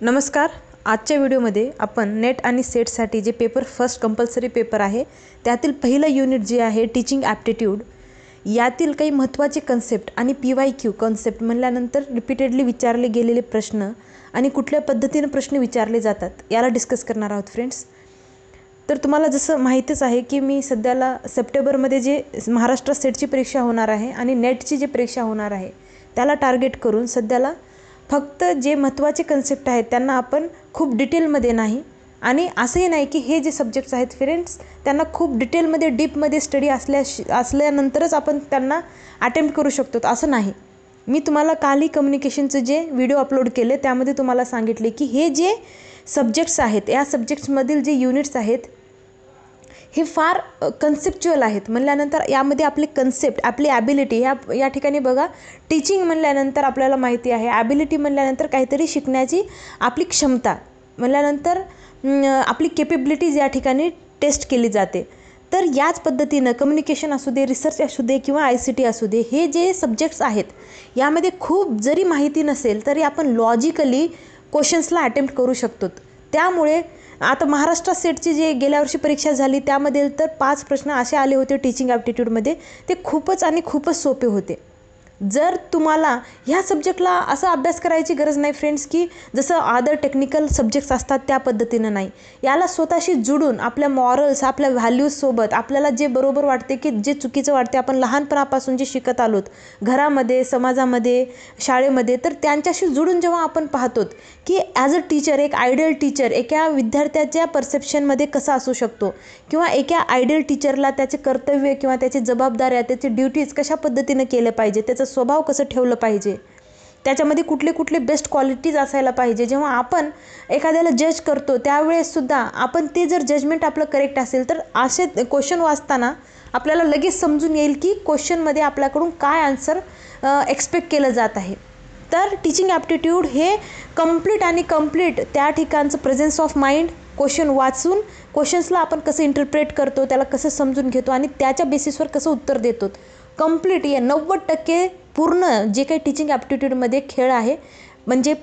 नमस्कार. आजच्या व्हिडिओमध्ये आपण नेट आणि सेटसाठी जे पेपर फर्स्ट कंपल्सरी पेपर आहे त्यातील पहिलं युनिट जे आहे टीचिंग ॲप्टिट्यूड, यातील काही महत्त्वाचे कन्सेप्ट आणि PYQ कॉन्सेप्ट म्हणल्यानंतर रिपीटेडली विचारले गेलेले प्रश्न आणि कुठल्या पद्धतीने प्रश्न विचारले जातात याला डिस्कस करणार आहोत फ्रेंड्स. तर तुम्हाला जसं माहीतच आहे की मी सध्याला सप्टेंबरमध्ये जे महाराष्ट्र सेटची परीक्षा होणार आहे आणि नेटची जी परीक्षा होणार आहे त्याला टार्गेट करून सध्याला फक्त जे महत्त्वाचे कन्सेप्ट आहेत त्यांना आपण खूप डिटेलमध्ये नाही, आणि असंही नाही की हे जे सब्जेक्ट्स आहेत फ्रेंड्स त्यांना खूप डिटेलमध्ये डीपमध्ये स्टडी असल्यानंतरच आपण त्यांना अटेम्प्ट करू शकतो, असं नाही. मी तुम्हाला कालही कम्युनिकेशनचं जे व्हिडिओ अपलोड केले त्यामध्ये तुम्हाला सांगितले की हे जे सब्जेक्ट्स आहेत या सब्जेक्ट्समधील जे युनिट्स आहेत हे फार कन्सेप्च्युअल आहेत. म्हणल्यानंतर यामध्ये आपली कन्सेप्ट, आपली ॲबिलिटी या ठिकाणी बघा, टीचिंग म्हणल्यानंतर आपल्याला माहिती आहे, ॲबिलिटी म्हणल्यानंतर काहीतरी शिकण्याची आपली क्षमता, म्हणल्यानंतर आपली केपेबिलिटीज या ठिकाणी टेस्ट केली जाते. तर याच पद्धतीनं कम्युनिकेशन असू दे, रिसर्च असू दे किंवा ICT असू दे, हे जे सब्जेक्ट्स आहेत यामध्ये खूप जरी माहिती नसेल तरी आपण लॉजिकली क्वेश्चन्सला अटेम्प्ट करू शकतो. त्यामुळे आता महाराष्ट्र सेटची जे गेल्या वर्षी परीक्षा झाली त्यामध्ये तर 5 प्रश्न असे आले होते टीचिंग ॲप्टिट्यूडमध्ये, ते खूपच सोपे होते. जर तुम्हाला ह्या सब्जेक्टला असा अभ्यास करायची गरज नाही फ्रेंड्स की जसं अदर टेक्निकल सब्जेक्ट्स असतात त्या पद्धतीनं नाही. याला स्वतःशी जुडून आपल्या मॉरल्स, आपल्या व्हॅल्यूजसोबत आपल्याला जे बरोबर वाटते की जे चुकीचं वाटते, आपण लहानपणापासून जे शिकत आलोत घरामध्ये, समाजामध्ये, शाळेमध्ये, तर त्यांच्याशी जुडून जेव्हा आपण पाहतो की ॲज अ टीचर, एक आयडियल टीचर एका विद्यार्थ्याच्या परसेप्शनमध्ये कसा असू शकतो किंवा एका आयडियल टीचरला त्याचे कर्तव्य किंवा त्याची जबाबदाऱ्या, त्याचे ड्युटीज कशा पद्धतीनं केलं पाहिजे, त्याचं स्वभाव कसं ठेवलं पाहिजे, त्याच्यामध्ये कुठले बेस्ट क्वालिटीज असायला पाहिजे. जेव्हा आपण एखाद्याला जज करतो त्यावेळेससुद्धा आपण ते जर जजमेंट आपलं करेक्ट असेल तर असे क्वेश्चन वाचताना आपल्याला लगेच समजून येईल की क्वेश्चनमध्ये आपल्याकडून काय आन्सर एक्सपेक्ट केलं जात आहे. तर टीचिंग ॲप्टिट्यूड हे कम्प्लीट त्या ठिकाणचं प्रेझेन्स ऑफ माइंड, क्वेश्चन वाचून क्वेश्चन्सला आपण कसं इंटरप्रेट करतो, त्याला कसं समजून घेतो आणि त्याच्या बेसिसवर कसं उत्तर देतो, कंप्लीट या 90% पूर्ण जे काही टीचिंग ॲप्टिट्यूडमध्ये खेळ आहे म्हणजे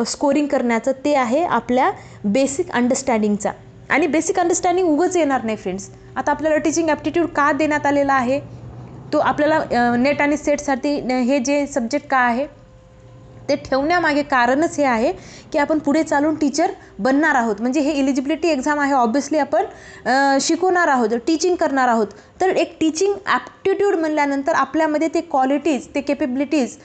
स्कोरिंग करण्याचं, ते आहे आपल्या बेसिक अंडरस्टँडिंगचा. आणि बेसिक अंडरस्टँडिंग उगाच येणार नाही फ्रेंड्स. आता आपल्याला टीचिंग ॲप्टिट्यूड का देण्यात आलेला आहे, तो आपल्याला नेट आणि सेटसाठी हे जे सब्जेक्ट का आहे ते ठेवण्यामागे कारणच हे आहे की आपण पुढे चालून टीचर बनणार आहोत. म्हणजे हे एलिजिबिलिटी एक्झाम आहे, ऑब्व्हियसली आपण शिकवणार आहोत, टीचिंग करणार आहोत. तर एक टीचिंग ॲप्टिट्यूड म्हणल्यानंतर आपल्यामध्ये ते क्वालिटीज, ते capabilities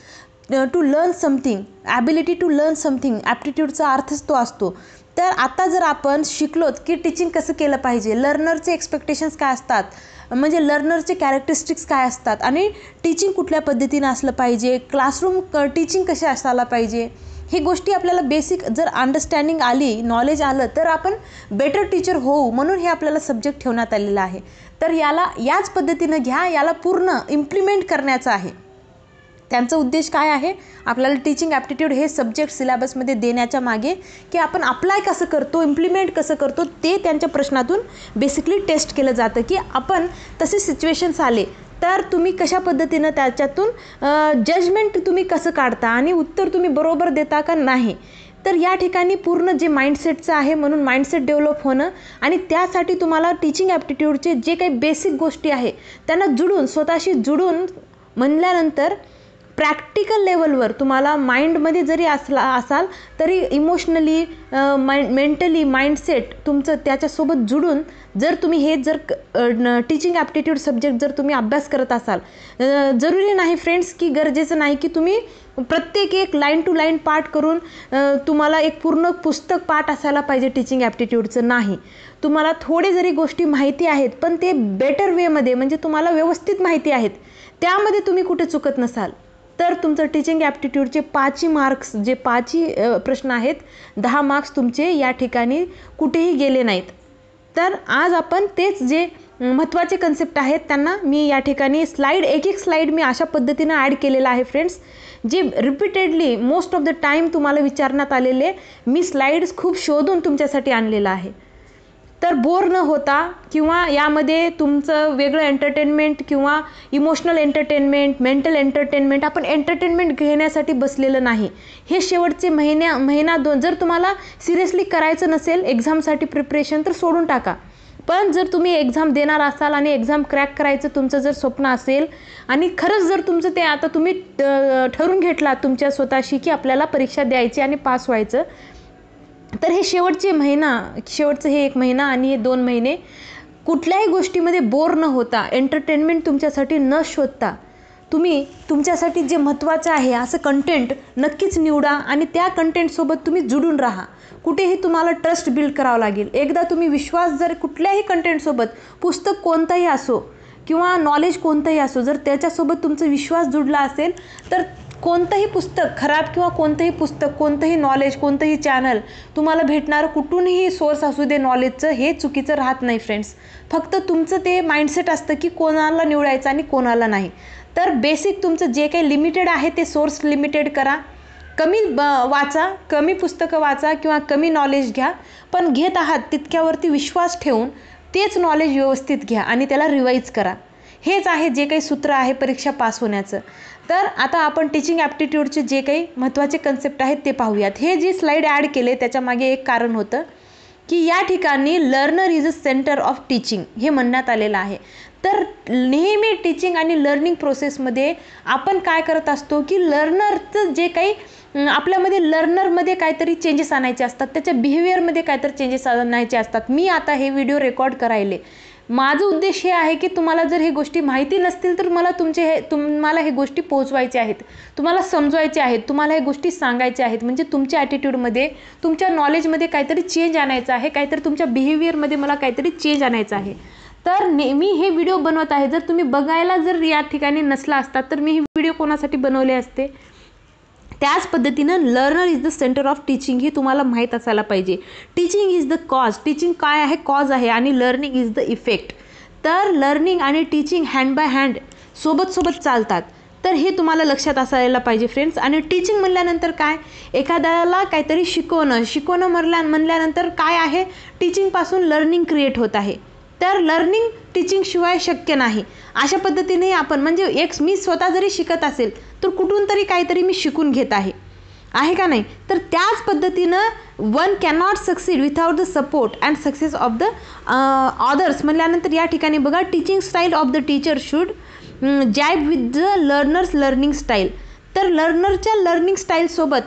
to learn something, ability to learn something, ॲप्टिट्यूडचा अर्थच तो असतो. तर आता जर आपण शिकलोत की टीचिंग कसं केलं पाहिजे, लर्नरचे एक्सपेक्टेशन्स काय असतात, म्हणजे लर्नरचे कॅरेक्टरिस्टिक्स काय असतात आणि टीचिंग कुठल्या पद्धतीनं असलं पाहिजे, क्लासरूम टीचिंग कसे असायला पाहिजे, ही गोष्टी आपल्याला बेसिक जर अंडरस्टँडिंग आली, नॉलेज आलं तर आपण बेटर टीचर होऊ, म्हणून हे आपल्याला सब्जेक्ट ठेवण्यात आलेलं आहे. तर याच पद्धतीनं घ्या, याला पूर्ण इम्प्लिमेंट करण्याचं आहे. त्यांचा उद्देश काय आहे, आपल्याला टीचिंग ॲप्टिट्यूड हे सब्जेक्ट सिलेबसमध्ये देण्याच्या मागे की आपण अप्लाय कसं करतो, इम्प्लिमेंट कसं करतो, ते त्यांच्या प्रश्नातून बेसिकली टेस्ट केलं जातं की आपण तसे सिच्युएशन्स आले तर तुम्ही कशा पद्धतीनं त्याच्यातून जजमेंट तुम्ही कसं काढता आणि उत्तर तुम्ही बरोबर देता का नाही. तर या ठिकाणी पूर्ण जे माइंडसेटचं आहे, म्हणून माइंडसेट डेव्हलप होणं आणि त्यासाठी तुम्हाला टीचिंग ॲप्टिट्यूडचे जे काही बेसिक गोष्टी आहे त्यांना जुडून, स्वतःशी जुडून म्हणल्यानंतर प्रॅक्टिकल लेवलवर तुम्हाला माइंडमध्ये जरी असाल तरी इमोशनली, मेंटली माइंडसेट तुमचं त्याच्यासोबत जुडून जर तुम्ही हे जर टीचिंग ॲप्टिट्यूड सब्जेक्ट जर तुम्ही अभ्यास करत असाल, जरुरी नाही फ्रेंड्स की गरजेचं नाही की तुम्ही प्रत्येक एक लाईन टू लाईन पाठ करून तुम्हाला एक पूर्ण पुस्तक पाठ असायला पाहिजे टीचिंग ॲप्टिट्यूडचं. नाही, तुम्हाला थोडे जरी गोष्टी माहिती आहेत पण ते बेटर वेमध्ये, म्हणजे तुम्हाला व्यवस्थित माहिती आहेत, त्यामध्ये तुम्ही कुठे चुकत नसाल तर तुमचं टीचिंग ॲप्टिट्यूडचे 5 मार्क्स, जे 5 प्रश्न आहेत, 10 मार्क्स तुमचे या ठिकाणी कुठेही गेले नाहीत. तर आज आपण तेच जे महत्त्वाचे कन्सेप्ट आहेत त्यांना मी या ठिकाणी एक स्लाईड मी अशा पद्धतीनं ॲड केलेला आहे फ्रेंड्स, जे repeatedly most of the time तुम्हाला विचारण्यात आलेले मी स्लाईड्स खूप शोधून तुमच्यासाठी आणलेला आहे. तर बोर न होता किंवा यामध्ये तुमचं वेगळं एंटरटेनमेंट किंवा इमोशनल एंटरटेनमेंट, मेंटल एंटरटेनमेंट, आपण एंटरटेनमेंट घेण्यासाठी बसलेलं नाही. हे शेवटचे महिना 2 जर तुम्हाला सिरियसली करायचं नसेल एक्झामसाठी प्रिपरेशन तर सोडून टाका. पण जर तुम्ही एक्झाम देणार असाल आणि एक्झाम क्रॅक करायचं तुमचं जर स्वप्न असेल आणि खरंच जर तुमचं ते आता तुम्ही ठरवून घेतला तुमच्या स्वतःशी की आपल्याला परीक्षा द्यायची आणि पास व्हायचं, तर हे शेवटचं हे 1 महिना आणि हे 2 महिने कुठल्याही गोष्टीमध्ये बोर न होता, एंटरटेनमेंट तुमच्यासाठी न शोधता तुम्ही तुमच्यासाठी जे महत्त्वाचं आहे असं कंटेंट नक्कीच निवडा आणि त्या कंटेंटसोबत तुम्ही जुडून राहा. कुठेही तुम्हाला ट्रस्ट बिल्ड करावं लागेल. एकदा तुम्ही विश्वास जर कुठल्याही कंटेंटसोबत, पुस्तक कोणतंही असो किंवा नॉलेज कोणतंही असो, जर त्याच्यासोबत तुमचा विश्वास जुडला असेल तर कोणतंही पुस्तक खराब किंवा कोणतंही पुस्तक, कोणतंही नॉलेज, कोणतंही चॅनल तुम्हाला भेटणारं कुठूनही सोर्स असू दे नॉलेजचं, हे चुकीचं राहत नाही फ्रेंड्स. फक्त तुमचं ते माइंडसेट असतं की कोणाला निवडायचं आणि कोणाला नाही. तर बेसिक तुमचं जे काही लिमिटेड आहे ते सोर्स लिमिटेड करा. कमी वाचा, कमी पुस्तकं वाचा किंवा कमी नॉलेज घ्या, पण घेत आहात तितक्यावरती विश्वास ठेवून तेच नॉलेज व्यवस्थित घ्या आणि त्याला रिवाईज करा. हेच आहे जे काही सूत्र आहे परीक्षा पास होण्याचं. तर आता आपण टीचिंग ॲप्टिट्यूडचे जे काही महत्त्वाचे कन्सेप्ट आहेत ते पाहूयात. हे जी स्लाईड ॲड केले त्याच्यामागे एक कारण होतं की या ठिकाणी learner is a centre of teaching हे म्हणण्यात आलेलं आहे. तर नेहमी टीचिंग आणि लर्निंग प्रोसेसमध्ये आपण काय करत असतो की लर्नरचं जे काही आपल्यामध्ये लर्नरमध्ये काहीतरी चेंजेस आणायचे असतात, त्याच्या बिहेवियरमध्ये काहीतरी चेंजेस आणायचे असतात. मी आता हे व्हिडिओ रेकॉर्ड करायले, माझं उद्देश हे आहे की तुम्हाला जर हे गोष्टी माहिती नसतील तर मला तुम्हाला हे गोष्टी पोहोचवायच्या आहेत, तुम्हाला समजवायच्या आहेत, तुम्हाला हे गोष्टी सांगायच्या आहेत. म्हणजे तुमच्या ॲटिट्यूडमध्ये, तुमच्या नॉलेजमध्ये काहीतरी चेंज आणायचं आहे, काहीतरी तुमच्या बिहेवियरमध्ये मला काहीतरी चेंज आणायचं आहे. तर मी हे व्हिडिओ बनवत आहे. जर तुम्ही बघायला जर या ठिकाणी नसला असतात तर मी हे व्हिडिओ कोणासाठी बनवले असते. त्याच पद्धतीनं learner is the centre of teaching हे तुम्हाला माहीत असायला पाहिजे. Teaching is the cause, teaching काय आहे, कॉज आहे, आणि लर्निंग इज द इफेक्ट. तर लर्निंग आणि टीचिंग हँड बाय हँड सोबत चालतात. तर हे तुम्हाला लक्षात असायला पाहिजे फ्रेंड्स. आणि टीचिंग म्हणल्यानंतर काय, एखाद्याला काहीतरी शिकवणं म्हणल्यानंतर काय आहे, टीचिंगपासून लर्निंग क्रिएट होत आहे. तर लर्निंग टीचिंगशिवाय शक्य नाही. अशा पद्धतीने आपण म्हणजे मी स्वतः जरी शिकत असेल तर कुठून तरी काहीतरी मी शिकून घेत आहे का नाही. तर त्याच पद्धतीनं one cannot succeed without the support and success of the others म्हणल्यानंतर या ठिकाणी बघा, teaching style of the teacher should jab with the learners learning style. तर लर्नरच्या लर्निंग स्टाईलसोबत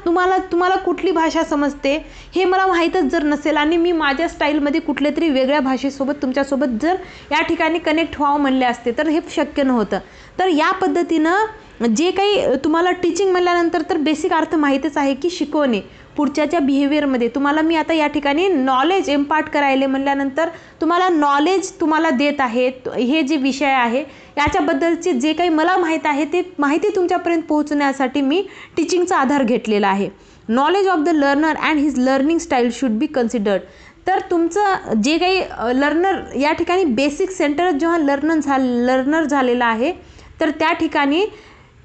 तुम्हाला कुठली भाषा समजते हे मला माहीतच जर नसेल आणि मी माझ्या स्टाईलमध्ये कुठल्या तरी वेगळ्या भाषेसोबत तुमच्यासोबत जर या ठिकाणी कनेक्ट व्हावं म्हणले असते तर हे शक्य नव्हतं. तर या पद्धतीनं जे काही तुम्हाला टीचिंग म्हणल्यानंतर तर बेसिक अर्थ माहीतच आहे की शिकवणे, पुढच्याच्या बिहेवियरमध्ये तुम्हाला मी आता या ठिकाणी नॉलेज इम्पार्ट करायले म्हणल्यानंतर तुम्हाला नॉलेज तुम्हाला देत आहेत. हे जे विषय आहे याच्याबद्दलचे जे काही मला माहीत आहे ते माहिती तुमच्यापर्यंत पोहोचण्यासाठी मी टीचिंगचा आधार घेतलेला आहे. Knowledge of the learner and his learning style should be considered. तर तुमचं जे काही लर्नर या ठिकाणी बेसिक सेंटर जेव्हा लर्नर झालेला आहे तर त्या ठिकाणी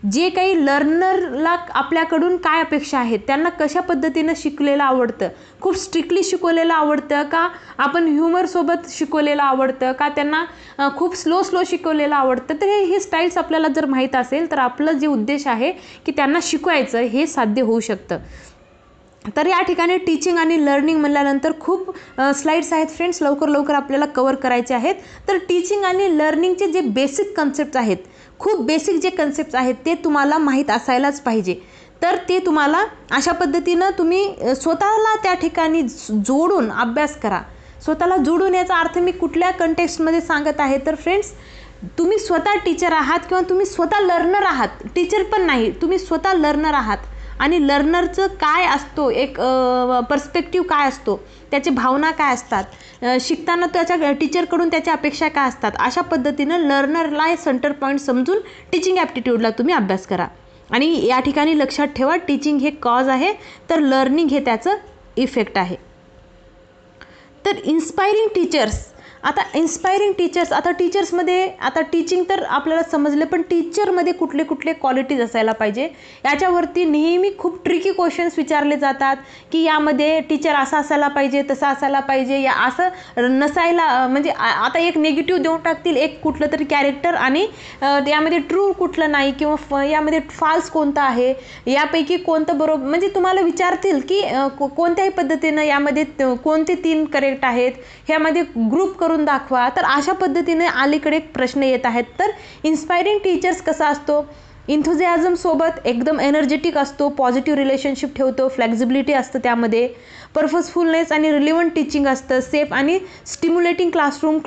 जे काही लर्नरला आपल्याकडून काय अपेक्षा आहेत, त्यांना कशा पद्धतीनं शिकलेलं आवडतं, खूप स्ट्रिक्टली शिकवलेलं आवडतं का आपण ह्युमरसोबत शिकवलेलं आवडतं का त्यांना खूप स्लो शिकवलेलं आवडतं. तर हे स्टाईल्स आपल्याला जर माहीत असेल तर आपलं जे उद्देश आहे की त्यांना शिकवायचं हे साध्य होऊ शकतं. तर या ठिकाणी टीचिंग आणि लर्निंग म्हणल्यानंतर खूप स्लाइड्स आहेत फ्रेंड्स, लवकर आपल्याला कवर करायचे आहेत. तर टीचिंग आणि लर्निंगचे जे बेसिक कन्सेप्ट आहेत, खूप बेसिक जे कन्सेप्ट आहेत ते तुम्हाला माहीत असायलाच पाहिजे. तर ते तुम्हाला अशा पद्धतीनं तुम्ही स्वतःला त्या ठिकाणी जोडून अभ्यास करा. स्वतःला जोडून याचा अर्थ मी कुठल्या कंटेक्स्टमध्ये सांगत आहे तर फ्रेंड्स, तुम्ही स्वतः टीचर आहात किंवा तुम्ही स्वतः लर्नर आहात, टीचर पण नाही, तुम्ही स्वतः लर्नर आहात. आणि लर्नरचं काय असतो, एक पर्स्पेक्टिव्ह काय असतो, त्याची भावना काय असतात, शिकताना त्याच्या टीचरकडून त्याच्या अपेक्षा काय असतात, अशा पद्धतीनं लर्नरला हे सेंटर पॉईंट समजून टीचिंग ॲप्टिट्यूडला तुम्ही अभ्यास करा. आणि या ठिकाणी लक्षात ठेवा, टीचिंग हे कॉज आहे तर लर्निंग हे त्याचं इफेक्ट आहे. तर इन्स्पायरिंग टीचर्स आता इन्स्पायरिंग टीचर्स, आता टीचर्समध्ये आता टीचिंग तर आपल्याला समजले, पण टीचरमध्ये कुठले कुठले क्वालिटीज असायला पाहिजे याच्यावरती नेहमी खूप ट्रिकी क्वेश्चन्स विचारले जातात की यामध्ये टीचर असा असायला पाहिजे, तसा असायला पाहिजे, या असं नसायला, म्हणजे आता एक निगेटिव्ह देऊन टाकतील एक कुठलं तरी कॅरेक्टर आणि यामध्ये ट्रू कुठलं नाही किंवा यामध्ये फॉल्स कोणतं आहे, यापैकी कोणतं बरोबर, म्हणजे तुम्हाला विचारतील की कोणत्याही पद्धतीनं यामध्ये कोणते 3 करेक्ट आहेत, ह्यामध्ये ग्रुप करून दाखवा. तर अशा पद्धतीने अलीकडे प्रश्न येत आहेत. तर इन्स्पायरिंग टीचर्स कसा असतो, इंथुझियाझम सोबत एकदम एनर्जेटिक असतो, पॉझिटिव्ह रिलेशनशिप ठेवतो, फ्लेक्झिबिलिटी असतं त्यामध्ये, पर्पजफुलनेस आणि रिलिव्हंट टीचिंग असतं, सेफ आणि स्टिम्युलेटिंग क्लासरूम,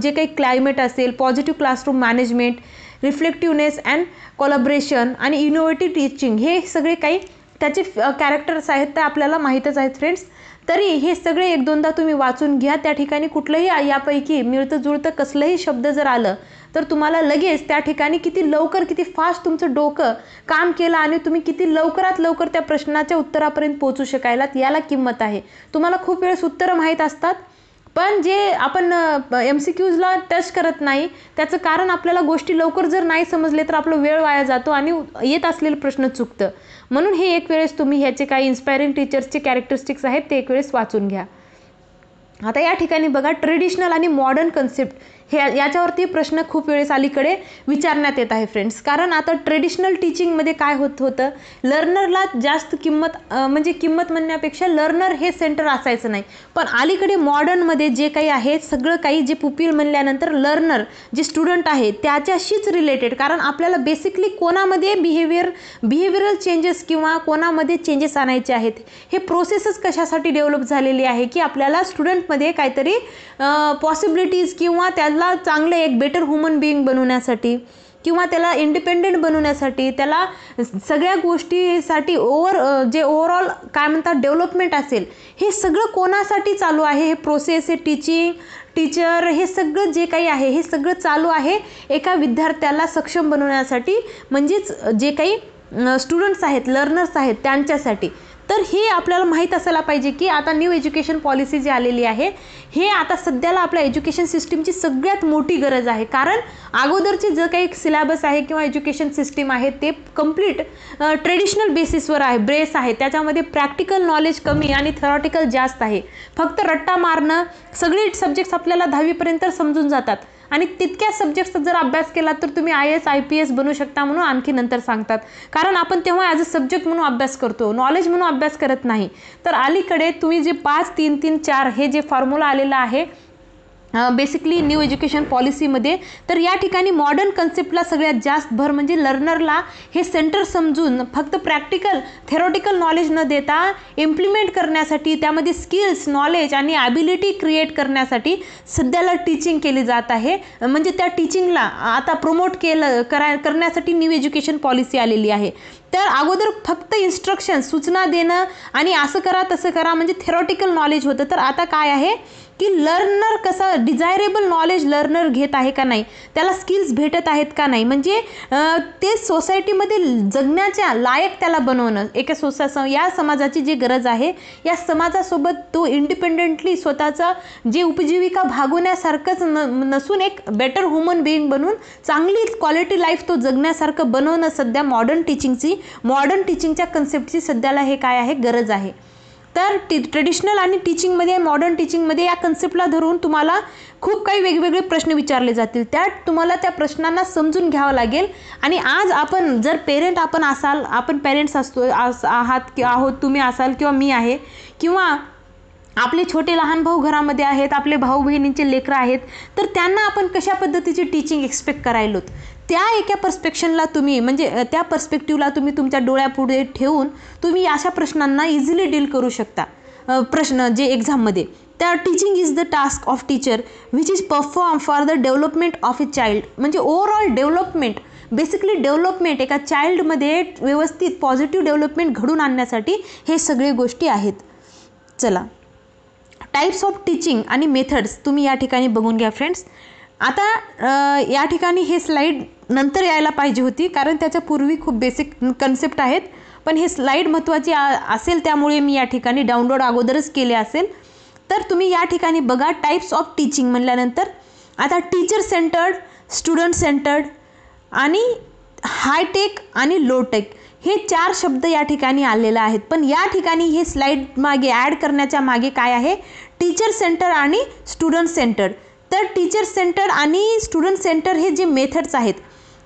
जे काही क्लायमेट असेल, positive classroom management, reflectiveness and collaboration आणि इनोव्हेटिव्ह टीचिंग, हे सगळे काही त्याचे कॅरेक्टर्स आहेत ते आपल्याला माहीतच आहेत फ्रेंड्स. तरी हे सगळे एक दोनदा तुम्ही वाचून घ्या. त्या ठिकाणी कुठलंही यापैकी मिळतं जुळतं कसलंही शब्द जर आलं तर तुम्हाला लगेच त्या ठिकाणी किती लवकर, किती फास्ट तुमचं डोकं काम केलं आणि तुम्ही किती लवकरात लवकर त्या प्रश्नाच्या उत्तरापर्यंत पोहोचू शकायलात, याला किंमत आहे. तुम्हाला खूप वेळेस उत्तरं माहीत असतात, पण जे आपण MCQजला टच करत नाही त्याचं कारण आपल्याला गोष्टी लवकर जर नाही समजले तर आपला वेळ वाया जातो आणि येत असलेलं प्रश्न चुकतं. म्हणून हे एक वेळेस तुम्ही ह्याचे काही इन्स्पायरिंग टीचर्सचे कॅरेक्टरिस्टिक्स आहेत ते एक वेळेस वाचून घ्या. आता या ठिकाणी बघा, ट्रेडिशनल आणि मॉडर्न कन्सेप्ट हे याच्यावरती प्रश्न खूप वेळेस अलीकडे विचारण्यात येत आहे फ्रेंड्स. कारण आता ट्रेडिशनल टीचिंगमध्ये काय होतं, लर्नरला जास्त किंमत, म्हणजे किंमत म्हणण्यापेक्षा लर्नर हे सेंटर असायचं नाही. पण अलीकडे मॉडर्नमध्ये जे काही आहे सगळं काही, जे पुपिल म्हणल्यानंतर लर्नर जे स्टुडंट आहे त्याच्याशीच रिलेटेड. कारण आपल्याला बेसिकली कोणामध्ये बिहेवियरल चेंजेस किंवा कोणामध्ये चेंजेस आणायचे आहेत, हे प्रोसेसच कशासाठी डेव्हलप झालेली आहे की आपल्याला स्टुडंटमध्ये काहीतरी पॉसिबिलिटीज किंवा त्याला चांगलं एक बेटर ह्युमन बिईंग बनवण्यासाठी किंवा त्याला इंडिपेंडेंट बनवण्यासाठी, त्याला सगळ्या गोष्टीसाठी जे ओव्हरऑल काय म्हणतात डेव्हलपमेंट असेल, हे सगळं कोणासाठी चालू आहे, हे प्रोसेस, हे टीचर, हे सगळं जे काही आहे हे सगळं चालू आहे एका विद्यार्थ्याला सक्षम बनवण्यासाठी, म्हणजेच जे काही स्टुडंट्स आहेत, लर्नर्स आहेत त्यांच्यासाठी. तर हे आपल्याला माहीत असायला पाहिजे की आता न्यू एज्युकेशन पॉलिसी जी आलेली आहे हे आता सध्याला आपल्या एज्युकेशन सिस्टीमची सगळ्यात मोठी गरज आहे. कारण अगोदरचे जे काही सिलेबस आहे किंवा एज्युकेशन सिस्टीम आहे ते कम्प्लीट ट्रेडिशनल बेसिसवर आहे, बेस आहे. त्याच्यामध्ये प्रॅक्टिकल नॉलेज कमी आणि थेरॉटिकल जास्त आहे. फक्त रट्टा मारणं, सगळे सब्जेक्ट्स आपल्याला 10वीपर्यंत समजून जातात आणि तितक्या सब्जेक्ट्सचा जर अभ्यास केला तर तुम्ही IAS IPS बनू शकता म्हणून आणखी नंतर सांगतात. कारण आपण तेव्हा ॲज अ सब्जेक्ट म्हणून अभ्यास करतो, नॉलेज म्हणून अभ्यास करत नाही. तर अलीकडे तुम्ही जे 5 3 3 4 हे जे फॉर्म्युला आलेला आहे बेसिकली न्यू एज्युकेशन पॉलिसीमध्ये, तर या ठिकाणी मॉडर्न कन्सेप्टला सगळ्यात जास्त भर, म्हणजे लर्नरला हे सेंटर समजून फक्त प्रॅक्टिकल थेरॉटिकल नॉलेज न देता इम्प्लिमेंट करण्यासाठी, त्यामध्ये स्किल्स, नॉलेज आणि ॲबिलिटी क्रिएट करण्यासाठी सध्याला टीचिंग केली जात आहे. म्हणजे त्या टीचिंगला आता प्रमोट करण्यासाठी न्यू एज्युकेशन पॉलिसी आलेली आहे. तर अगोदर फक्त इन्स्ट्रक्शन, सूचना देणं आणि असं करा तसं करा म्हणजे थेरॉटिकल नॉलेज होतं. तर आता काय आहे की लर्नर कसं डिझायरेबल नॉलेज लर्नर घेत आहे का नाही, त्याला स्किल्स भेटत आहेत का नाही, म्हणजे ते सोसायटीमध्ये जगण्याच्या लायक त्याला बनवणं. या समाजाची जी गरज आहे, या समाजासोबत तो इंडिपेंडेंटली स्वतःचा जे उपजीविका भागवण्यासारखंच नसून एक बेटर ह्युमन बिईंग बनून चांगली क्वालिटी लाईफ तो जगण्यासारखं बनवणं सध्या मॉडर्न टीचिंगच्या कन्सेप्टची सध्याला हे काय आहे, गरज आहे. तर ट्रेडिशनल आणि टीचिंगमध्ये, मॉडर्न टीचिंगमध्ये या कन्सेप्टला धरून तुम्हाला खूप काही वेगवेगळे प्रश्न विचारले जातील. त्यात तुम्हाला त्या प्रश्नांना समजून घ्यावं लागेल. आणि आज आपण जर पेरेंट आपण पेरेंट्स आहोत, तुम्ही असाल किंवा मी आहे, किंवा आपले छोटे लहान भाऊ घरामध्ये आहेत, आपले भाऊ बहिणींचे लेकरं आहेत, तर त्यांना आपण कशा पद्धतीची टीचिंग एक्सपेक्ट करायलोत, त्या एका पर्स्पेक्शनला तुम्ही, म्हणजे त्या पर्स्पेक्टिव्हला तुम्ही तुमच्या डोळ्यापुढे ठेवून तुम्ही अशा प्रश्नांना इझिली डील करू शकता. प्रश्न जे एक्झाममध्ये, त्या teaching is the task of teacher which is perform for the development of a child. म्हणजे ओव्हरऑल डेव्हलपमेंट, बेसिकली डेव्हलपमेंट एका चाइल्डमध्ये व्यवस्थित पॉझिटिव्ह डेव्हलपमेंट घडून आणण्यासाठी हे सगळे गोष्टी आहेत. चला, टाईप्स ऑफ टीचिंग आणि मेथड्स तुम्ही या ठिकाणी बघून घ्या फ्रेंड्स. आता या ठिकाणी हे स्लाईड नंतर यायला पाहिजे होती, कारण त्याच्या पूर्वी खूप बेसिक कन्सेप्ट आहेत, पण हे स्लाईड महत्त्वाची असेल त्यामुळे मी या ठिकाणी डाउनलोड अगोदरच केले असेल. तर तुम्ही या ठिकाणी बघा टाइप्स ऑफ टीचिंग म्हणल्यानंतर आता टीचर सेंटर्ड, स्टुडंट सेंटर्ड आणि हायटेक आणि लोटेक हे 4 शब्द या ठिकाणी आलेले आहेत. पण या ठिकाणी हे स्लाइड मागे ॲड करण्याच्या मागे काय आहे, टीचर सेंटर आणि स्टुडंट सेंटर. तर टीचर सेंटर आणि स्टुडंट सेंटर हे जे मेथड्स आहेत,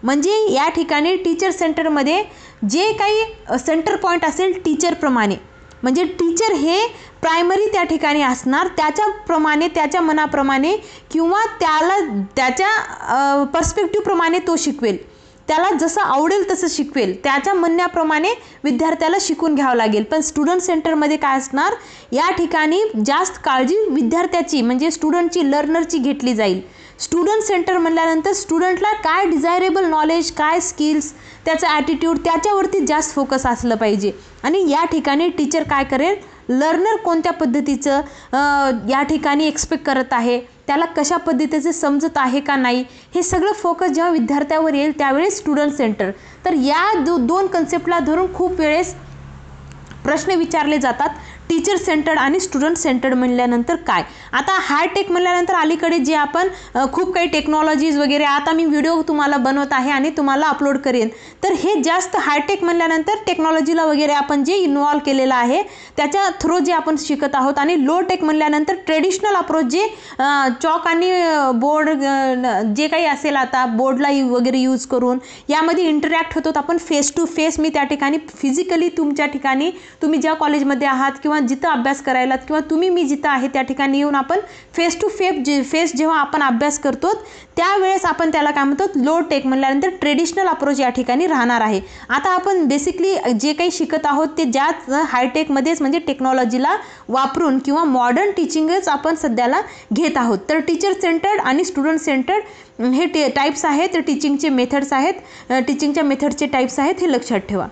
म्हणजे या ठिकाणी टीचर सेंटरमध्ये जे काही सेंटर पॉईंट असेल टीचरप्रमाणे, म्हणजे टीचर हे प्रायमरी त्या ठिकाणी असणार, त्याच्याप्रमाणे त्याच्या मनाप्रमाणे किंवा त्याला त्याच्या पर्स्पेक्टिव्हप्रमाणे तो शिकवेल, त्याला जसं आवडेल तसं शिकवेल, त्याच्या म्हणण्याप्रमाणे विद्यार्थ्याला शिकून घ्यावं लागेल. पण स्टुडंट सेंटरमध्ये काय असणार, या ठिकाणी जास्त काळजी विद्यार्थ्याची म्हणजे स्टुडंटची, लर्नरची घेतली जाईल. स्टुडंट सेंटर म्हणल्यानंतर स्टुडंटला काय डिझायरेबल नॉलेज, काय स्किल्स, त्याचा ॲटिट्यूड त्याच्यावरती जास्त फोकस असलं पाहिजे. आणि या ठिकाणी टीचर काय करेल, लर्नर कोणत्या पद्धतीचं या ठिकाणी एक्सपेक्ट करत आहे, त्याला कशा पद्धतीचं समजत आहे का नाही, हे सगळं फोकस जेव्हा विद्यार्थ्यावर येईल त्यावेळेस स्टुडंट सेंटर. तर या दोन कन्सेप्टला धरून खूप वेळेस प्रश्न विचारले जातात. टीचर सेंटर्ड आणि स्टुडंट सेंटर्ड म्हणल्यानंतर काय. आता हायटेक म्हणल्यानंतर अलीकडे जे आपण खूप काही टेक्नॉलॉजीज वगैरे, आता मी व्हिडिओ तुम्हाला बनवत आहे आणि तुम्हाला अपलोड करेन. तर हे जास्त हायटेक म्हणल्यानंतर टेक्नॉलॉजीला वगैरे आपण जे इन्व्हॉल्व केलेलं आहे त्याच्या थ्रू जे आपण शिकत आहोत. आणि लो टेक म्हणल्यानंतर ट्रेडिशनल अप्रोच जे चॉक आणि बोर्ड जे काही असेल, आता बोर्डला वगैरे यूज करून यामध्ये इंटरॅक्ट होतो आपण फेस टू फेस. मी त्या ठिकाणी फिजिकली तुमच्या ठिकाणी, तुम्ही ज्या कॉलेजमध्ये आहात किंवा जिथं अभ्यास करायलात किंवा तुम्ही मी जिथं आहे त्या ठिकाणी येऊन आपण फेस टू फेस जेव्हा आपण अभ्यास करतो त्यावेळेस आपण त्याला काय म्हणतो, लो टेक म्हणल्यानंतर ट्रेडिशनल अप्रोच या ठिकाणी राहणार आहे. आता आपण बेसिकली जे काही शिकत आहोत ते ज्याच हायटेकमध्येच म्हणजे टेक्नॉलॉजीला वापरून किंवा मॉडर्न टीचिंगच आपण सध्याला घेत आहोत. तर टीचर सेंटर्ड आणि स्टुडंट सेंटर्ड हे टाईप्स आहेत, टीचिंगचे मेथड्स आहेत, टीचिंगच्या मेथडचे टाईप्स आहेत, हे लक्षात ठेवा.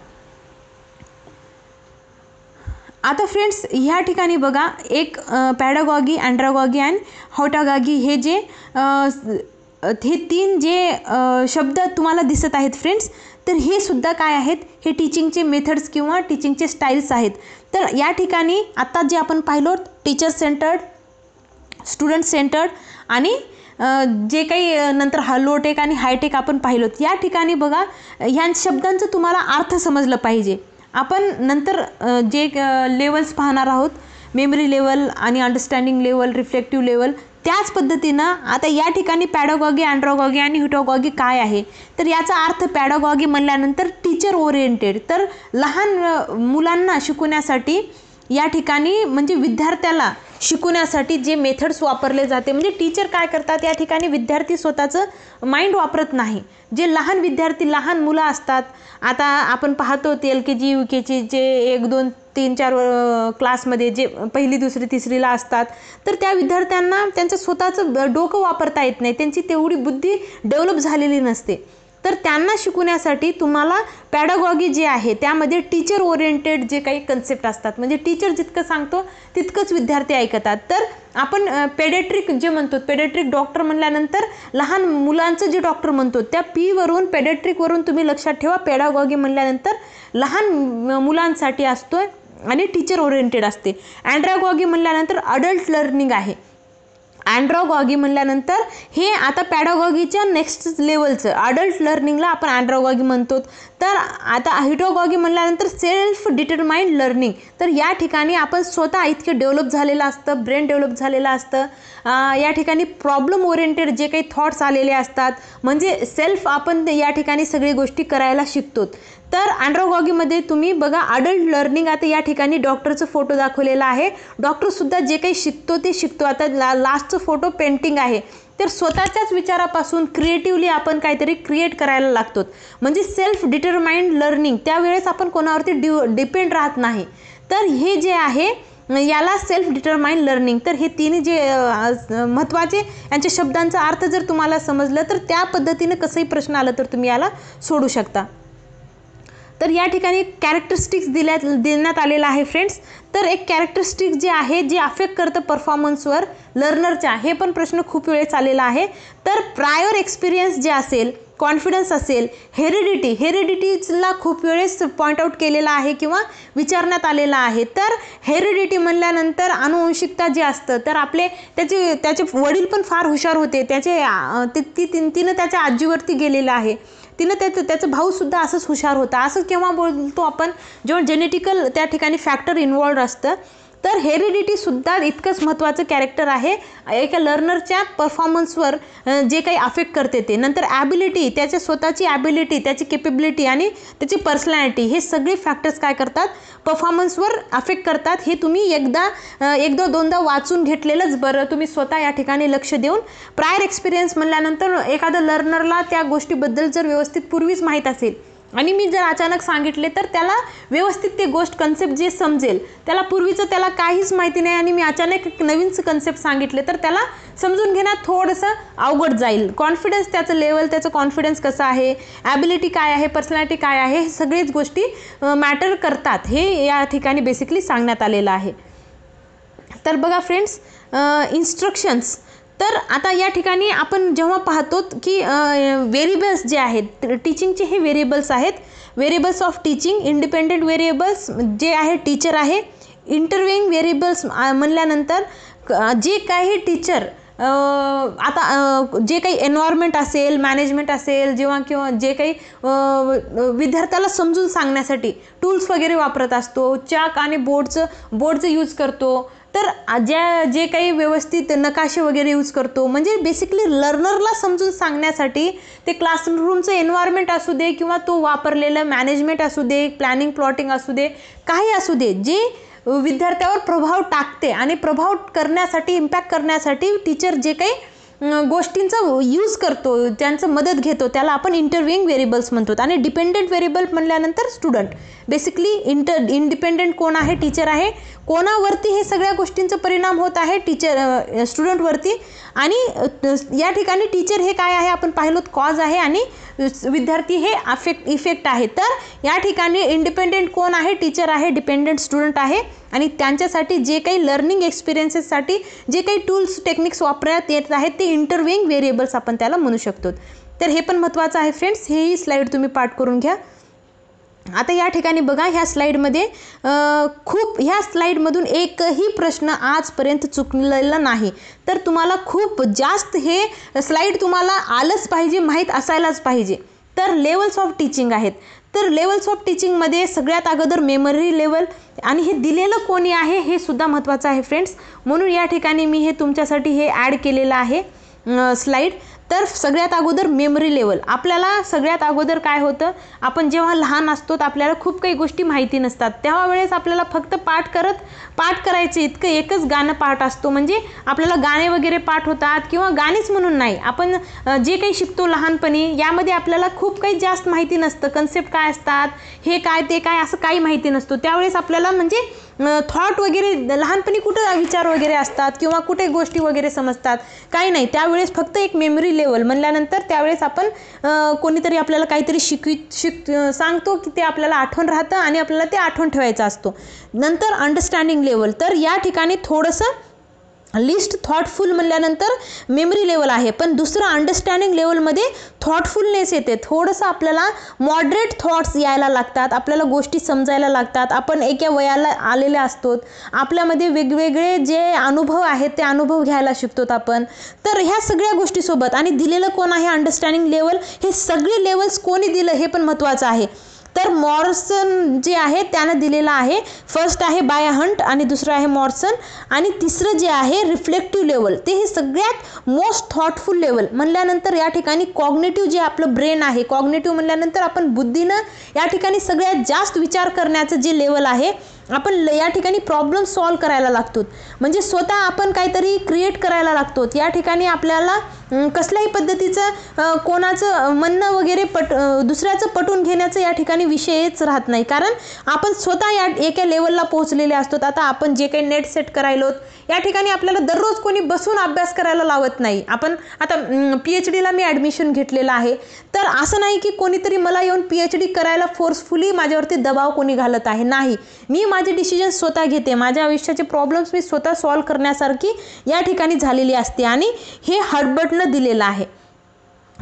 आता फ्रेंड्स ह्या ठिकाणी बघा, एक पॅडागॉगी, अँड्रागॉगी अँड हॉटागॉगी हे जे हे 3 जे शब्द तुम्हाला दिसत आहेत फ्रेंड्स, तर हे सुद्धा काय आहेत, हे टीचिंगचे मेथड्स किंवा टीचिंगचे स्टाईल्स आहेत. तर या ठिकाणी आता जे आपण पाहिलो टीचर सेंटर्ड, स्टुडंट सेंटर्ड आणि जे काही नंतर लोटेक आणि हायटेक आपण पाहिलोत. या ठिकाणी बघा, ह्या शब्दांचं तुम्हाला अर्थ समजलं पाहिजे. आपण नंतर जे लेवल्स पाहणार आहोत, मेमरी लेवल आणि अंडरस्टँडिंग लेवल, रिफ्लेक्टिव्ह लेवल, त्याच पद्धतीनं आता या ठिकाणी पॅडागॉगी, अँड्रागॉगी आणि हॉटागॉगी काय आहे, तर याचा अर्थ पॅडागॉगी म्हणल्यानंतर टीचर ओरिएंटेड. तर लहान मुलांना शिकवण्यासाठी या ठिकाणी म्हणजे विद्यार्थ्याला शिकवण्यासाठी जे मेथड्स वापरले जाते, म्हणजे टीचर काय करतात या ठिकाणी, विद्यार्थी स्वतःचं माइंड वापरत नाही. जे लहान विद्यार्थी, लहान मुलं असतात, आता आपण पाहतो LKG UKG जे 1 2 3 4 क्लासमध्ये जे 1ली 2री 3रीला असतात, तर त्या विद्यार्थ्यांना त्यांचं स्वतःचं डोकं वापरता येत नाही, त्यांची तेवढी बुद्धी डेव्हलप झालेली नसते. तर त्यांना शिकवण्यासाठी तुम्हाला पॅडागॉगी जे आहे त्यामध्ये टीचर ओरिएंटेड जे काही कन्सेप्ट असतात, म्हणजे टीचर जितकं सांगतो तितकंच विद्यार्थी ऐकतात. तर आपण पेडियाट्रिक जे म्हणतो, पेडियाट्रिक डॉक्टर म्हणल्यानंतर लहान मुलांचं जे डॉक्टर म्हणतो त्या वरून पेडियाट्रिकवरून तुम्ही लक्षात ठेवा, पॅडागॉगी म्हणल्यानंतर लहान मुलांसाठी असतो आणि टीचर ओरिएंटेड असते. अँड्रागॉगी म्हणल्यानंतर अडल्ट लर्निंग आहे. अँड्रागॉगी म्हणल्यानंतर हे आता पॅडागॉगीच्या नेक्स्ट लेवलचं अडल्ट लर्निंगला आपण अँड्रागॉगी म्हणतो. तर आता हॉटागॉगी म्हणल्यानंतर सेल्फ डिटरमाइंड लर्निंग. तर या ठिकाणी आपण स्वतः इतके डेव्हलप झालेलं असतं, ब्रेन डेव्हलप झालेलं असतं, या ठिकाणी प्रॉब्लेम ओरिएंटेड जे काही थॉट्स आलेले असतात, म्हणजे सेल्फ आपण या ठिकाणी सगळी गोष्टी करायला शिकतो. तर अँड्रागॉगीमध्ये तुम्ही बघा अडल्ट लर्निंग, आता या ठिकाणी डॉक्टरचं फोटो दाखवलेला आहे, डॉक्टरसुद्धा जे काही शिकतो ते शिकतो. आता लास्टचं फोटो पेंटिंग आहे, तर स्वतःच्याच विचारापासून क्रिएटिव्हली आपण काहीतरी क्रिएट करायला लागतो, म्हणजे सेल्फ डिटरमाइंड लर्निंग. त्यावेळेस आपण कोणावरती डिपेंड राहत नाही. तर हे जे आहे याला सेल्फ डिटरमाइंड लर्निंग. तर हे 3 जे महत्त्वाचे यांच्या शब्दांचा अर्थ जर तुम्हाला समजलं तर त्या पद्धतीने कसंही प्रश्न आला तर तुम्ही याला सोडू शकता. तर या ठिकाणी कॅरेक्टरिस्टिक्स देण्यात आलेला आहे फ्रेंड्स. तर एक कॅरेक्टरिस्टिक जे आहे जे अफेक्ट करतं परफॉर्मन्सवर लर्नरच्या, हे पण प्रश्न खूप वेळेस आलेला आहे. तर प्रायर एक्सपिरियन्स जे असेल, कॉन्फिडन्स असेल, हेरिडिटीला खूप वेळेस पॉईंट आउट केलेला आहे किंवा विचारण्यात आलेला आहे. तर हेरिडिटी म्हणल्यानंतर अनुवंशिकता जे असतं, तर त्याचे वडील पण फार हुशार होते, तिनं त्याच्या आजीवरती गेलेलं आहे, तिनं त्याचा भाऊसुद्धा असंच हुशार होता, असं केव्हा बोलतो आपण, जेव्हा जेनेटिकल त्या ठिकाणी फॅक्टर इन्वॉल्ड असतं. तर हेरिडिटीसुद्धा इतकंच महत्त्वाचं कॅरेक्टर आहे एका लर्नरच्या परफॉर्मन्सवर, जे काही अफेक्ट करते ते. नंतर ॲबिलिटी, त्याच्या स्वतःची ॲबिलिटी, त्याची केपेबिलिटी आणि त्याची पर्सनॅलिटी, हे सगळे फॅक्टर्स काय करतात, परफॉर्मन्सवर अफेक्ट करतात. हे तुम्ही एकदा दोनदा वाचून घेतलेलंच बरं, तुम्ही स्वतः या ठिकाणी लक्ष देऊन. प्रायर एक्सपिरियन्स म्हणल्यानंतर एखाद्या लर्नरला त्या गोष्टीबद्दल जर व्यवस्थित पूर्वीच माहीत असेल आणि मी जर अचानक सांगितले तर त्याला व्यवस्थित ते गोष्ट कन्सेप्ट जे समजेल. त्याला काहीच माहिती नाही आणि मी अचानक एक नवीन कन्सेप्ट सांगितले तर त्याला समजून घेण्यात थोडंसं अवघड जाईल. कॉन्फिडन्स, त्याचं लेवल, त्याचं कॉन्फिडन्स कसं आहे, ॲबिलिटी काय आहे, पर्सनॅलिटी काय आहे, हे सगळेच गोष्टी मॅटर करतात, हे या ठिकाणी बेसिकली सांगण्यात आलेलं आहे. तर बघा फ्रेंड्स, इन्स्ट्रक्शन्स. तर आता या ठिकाणी आपण जेव्हा पाहतो की व्हेरिएबल्स जे आहेत टीचिंगचे, हे व्हेरिएबल्स आहेत. Variables of teaching, independent variables जे आहे टीचर आहे. इंटरव्ह्यूइंग व्हेरिएबल्स म्हणल्यानंतर जे काही टीचर जे काही एन्व्हायरमेंट असेल, मॅनेजमेंट असेल, किंवा जे काही विद्यार्थ्याला समजून सांगण्यासाठी टूल्स वगैरे वापरत असतो, चाक आणि बोर्डचं यूज करतो, तर जे काही व्यवस्थित नकाशे वगैरे यूज करतो, म्हणजे बेसिकली लर्नरला समजून सांगण्यासाठी ते क्लासरूमचं एन्व्हायरमेंट असू दे किंवा तो वापरलेलं मॅनेजमेंट असू दे, प्लॅनिंग प्लॉटिंग असू दे, काही असू दे, जे विद्यार्थ्यावर प्रभाव टाकते आणि प्रभाव करण्यासाठी, इम्पॅक्ट करण्यासाठी टीचर जे काही गोष्टींचा यूज करतो, त्यांचं मदत घेतो, त्याला आपण इंटरव्ह्यूइंग व्हेरिएबल्स म्हणतो. आणि डिपेंडेंट व्हेरिएबल म्हणल्यानंतर स्टुडंट. बेसिकली इंडिपेंडेंट कोण आहे, टीचर आहे. कोणावरती हे सगळ्या गोष्टींचा परिणाम होत आहे, स्टुडंटवरती. आणि या ठिकाणी टीचर हे काय आहे आपण पाहिलोत, कॉज आहे, आणि विद्यार्थी हे इफेक्ट आहे. तर या ठिकाणी इंडिपेंडेंट कोण आहे, टीचर आहे, डिपेंडेंट स्टुडंट आहे. आणि त्यांच्यासाठी जे काही लर्निंग एक्सपिरियन्सेससाठी जे काही टूल्स, टेक्निक्स वापरण्यात येत आहेत, ते इंटरव्ह्यूइंग व्हेरिएबल्स आपण त्याला म्हणू शकतो. तर हे पण महत्त्वाचं आहे फ्रेंड्स, हेही स्लाईड तुम्ही पाठ करून घ्या. आता या ठिकाणी बघा, ह्या स्लाईडमध्ये ह्या स्लाईडमधून एकही प्रश्न आजपर्यंत चुकलेला नाही. तर तुम्हाला खूप जास्त हे स्लाईड तुम्हाला आलंच पाहिजे, माहीत असायलाच पाहिजे. तर लेवल्स ऑफ टीचिंग आहेत. तर लेवल्स ऑफ टीचिंगमध्ये सगळ्यात अगोदर मेमरी लेवल, आणि हे दिलेलं कोणी आहे हे सुद्धा महत्त्वाचं आहे फ्रेंड्स. म्हणून या ठिकाणी मी हे तुमच्यासाठी हे ॲड केलेलं आहे स्लाईड. तर सगळ्यात अगोदर मेमरी लेवल. आपल्याला सगळ्यात अगोदर काय होतं, आपण जेव्हा लहान असतो तर आपल्याला खूप काही गोष्टी माहिती नसतात. तेव्हा वेळेस आपल्याला फक्त पाठ करायचं इतकं एकच गाणं पाठ असतो. म्हणजे आपल्याला गाणे वगैरे पाठ होतात, किंवा गाणेच म्हणून नाही, आपण जे काही शिकतो लहानपणी यामध्ये आपल्याला खूप काही जास्त माहिती नसतं. कन्सेप्ट काय असतात, हे काय ते काय, असं काही माहिती नसतो. त्यावेळेस आपल्याला म्हणजे थॉट वगैरे लहानपणी कुठं विचार वगैरे असतात किंवा कुठे गोष्टी वगैरे समजतात, काही नाही. त्यावेळेस फक्त एक मेमरी लेवल म्हणल्यानंतर त्यावेळेस आपण कोणीतरी आपल्याला काहीतरी सांगतो की ते आपल्याला आठवण राहतं आणि आपल्याला ते आठवण ठेवायचं असतो. नंतर अंडरस्टँडिंग लेवल. तर या ठिकाणी थोडंसं लिस्ट थॉटफुल म्हणल्यानंतर मेमरी लेवल आहे, पण दुसरं अंडरस्टँडिंग लेवलमध्ये थॉटफुलनेस येते. थोडंसं आपल्याला मॉडरेट थॉट्स यायला लागतात, आपल्याला गोष्टी समजायला लागतात. आपण एका वयाला आलेले असतो, आपल्यामध्ये वेगवेगळे जे अनुभव आहेत ते अनुभव घ्यायला शिकतो आपण. तर ह्या सगळ्या गोष्टीसोबत, आणि दिलेलं कोण आहे अंडरस्टँडिंग लेवल, हे सगळे लेवल्स कोणी दिलं हे पण महत्त्वाचं आहे. तर मॉर्सन जे आहे त्यानं दिलेलं आहे. फर्स्ट आहे बाय हंट, आणि दुसरं आहे मॉर्सन, आणि तिसरं जे आहे रिफ्लेक्टिव्ह लेवल. ते हे सगळ्यात मोस्ट थॉटफुल लेवल म्हणल्यानंतर या ठिकाणी कॉग्नेटिव्ह जे आपलं ब्रेन आहे, कॉग्नेटिव्ह म्हणल्यानंतर आपण बुद्धीनं या ठिकाणी सगळ्यात जास्त विचार करण्याचं जे लेवल आहे, आपण या ठिकाणी प्रॉब्लेम सॉल्व करायला लागतो. म्हणजे स्वतः आपण काहीतरी क्रिएट करायला लागतो. या ठिकाणी आपल्याला कसल्याही पद्धतीचं कोणाचं म्हणणं वगैरे दुसऱ्याचं पटवून घेण्याचं या ठिकाणी विषयच राहत नाही, कारण आपण स्वतः या एका लेवलला पोहोचलेले असतो. आता आपण जे काही नेट सेट करायलोत, या ठिकाणी आपल्याला दररोज कोणी बसून अभ्यास करायला लावत नाही. आपण आता PhDला मी ॲडमिशन घेतलेलं आहे, तर असं नाही की कोणीतरी मला येऊन PhD करायला फोर्सफुली माझ्यावरती दबाव कोणी घालत आहे, नाही. मी माझे डिसिजन स्वतः घेते. माझ्या आयुष्याचे प्रॉब्लेम्स मी स्वतः सॉल्व करण्यासारखी या ठिकाणी झालेली असते, आणि हे हडबडनं दिलेलं आहे.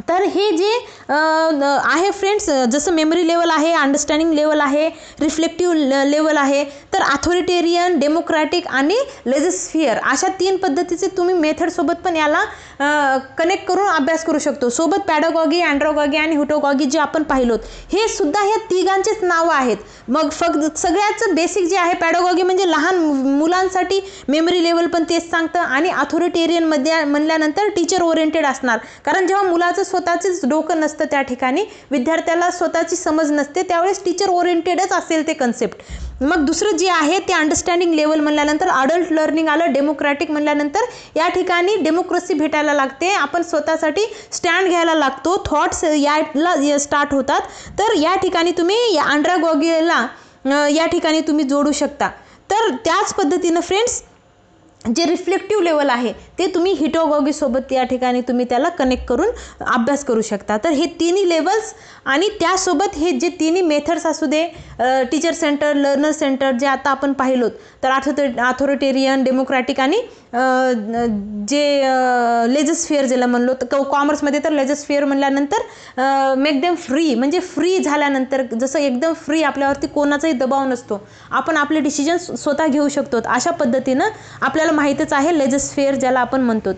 तर हे जे आहे फ्रेंड्स, जसं मेमरी लेवल आहे, अंडरस्टँडिंग लेवल आहे, रिफ्लेक्टिव्ह लेवल आहे, तर अथॉरिटेरियन, डेमोक्रॅटिक आणि लेजिस्फिअर अशा 3 पद्धतीचे तुम्ही मेथडसोबत पण याला कनेक्ट करून अभ्यास करू शकतो. सोबत पॅडागॉगी, अँड्रोगॉगी आणि हुटोगॉगी जे आपण पाहिलोत, हे सुद्धा ह्या तिघांचेच नावं आहेत. मग फक्त सगळ्याचं बेसिक जे आहे पॅडागॉगी म्हणजे लहान मुलांसाठी मेमरी लेवल पण तेच सांगतं, आणि अथॉरिटेरियनमध्ये म्हणल्यानंतर टीचर ओरिएंटेड असणार, कारण जेव्हा मुलाचं स्वतःचेच डोकं नसतं, त्या ठिकाणी विद्यार्थ्याला स्वतःची समज नसते, त्यावेळेस टीचर ओरिएंटेडच असेल ते कन्सेप्ट. मग दुसरं जे आहे ते अंडरस्टँडिंग लेवल म्हणल्यानंतर अडल्ट लर्निंग आलं. डेमोक्रॅटिक म्हणल्यानंतर या ठिकाणी डेमोक्रेसी भेटायला लागते, आपण स्वतःसाठी स्टँड घ्यायला लागतो, थॉट्स याला स्टार्ट होतात. तर या ठिकाणी तुम्ही अँड्रोगॉगीला या ठिकाणी तुम्ही जोडू शकता. तर त्याच पद्धतीनं फ्रेंड्स जे रिफ्लेक्टिव्ह लेवल आहे ते तुम्ही हिटोगॉगी सोबत या ठिकाणी तुम्ही त्याला कनेक्ट करून अभ्यास करू शकता. तर हे तिन्ही लेवल्स आणि त्यासोबत हे जे तिन्ही मेथड्स असू दे, टीचर सेंटर, लर्नर सेंटर जे आता आपण पाहिलोत, तर अथॉरिटेरियन, डेमोक्रॅटिक आणि जे लेजिस्फिअर ज्याला म्हणलो, तर कॉमर्समध्ये तर लेजिस्फिअर म्हणल्यानंतर मेक देम फ्री, म्हणजे फ्री झाल्यानंतर जसं एकदम फ्री, आपल्यावरती कोणाचाही दबाव नसतो, आपण आपले डिसिजन्स स्वतः घेऊ शकतो, अशा पद्धतीनं आपल्याला माहीतच आहे लेजिस्फिअर ज्याला आपण म्हणतो.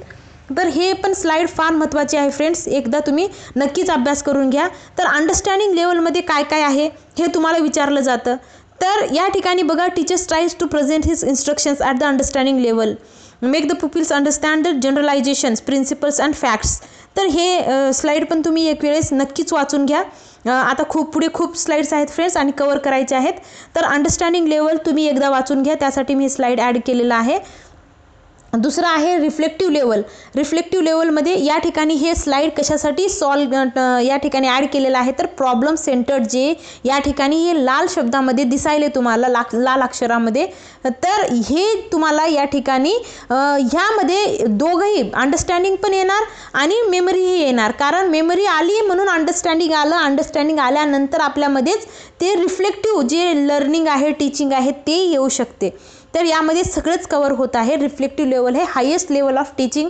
तर हे पण स्लाइड फार महत्त्वाची आहे फ्रेंड्स, एकदा तुम्ही नक्कीच अभ्यास करून घ्या. तर अंडरस्टँडिंग लेवलमध्ये काय काय आहे हे तुम्हाला विचारलं जातं. तर या ठिकाणी बघा, teachers tries to present his instructions at the understanding level, make the pupils understand the generalisations, principles and facts. तर हे स्लाईड पण तुम्ही एक वेळेस नक्कीच वाचून घ्या. आता पुढे खूप स्लाईड्स आहेत फ्रेंड्स आणि कवर करायचे आहेत. तर अंडरस्टँडिंग लेवल तुम्ही एकदा वाचून घ्या, त्यासाठी मी स्लाईड ॲड केलेला आहे. दुसरं आहे रिफ्लेक्टिव्ह लेवल. रिफ्लेक्टिव्ह लेवलमध्ये या ठिकाणी हे स्लाईड कशासाठी या ठिकाणी ॲड केलेलं आहे, तर प्रॉब्लेम सेंटर्ड जे या ठिकाणी हे लाल शब्दामध्ये दिसायले तुम्हाला, लाल अक्षरामध्ये. तर हे तुम्हाला या ठिकाणी ह्यामध्ये दोघंही अंडरस्टँडिंग पण येणार आणि मेमरीही येणार, कारण मेमरी आली म्हणून अंडरस्टँडिंग आलं, अंडरस्टँडिंग आल्यानंतर आपल्यामध्येच ते रिफ्लेक्टिव्ह जे लर्निंग आहे, टीचिंग आहे ते येऊ शकते. तर यामध्ये सगळंच कवर होत आहे. रिफ्लेक्टिव्ह लेवल हे हायेस्ट लेवल ऑफ टीचिंग,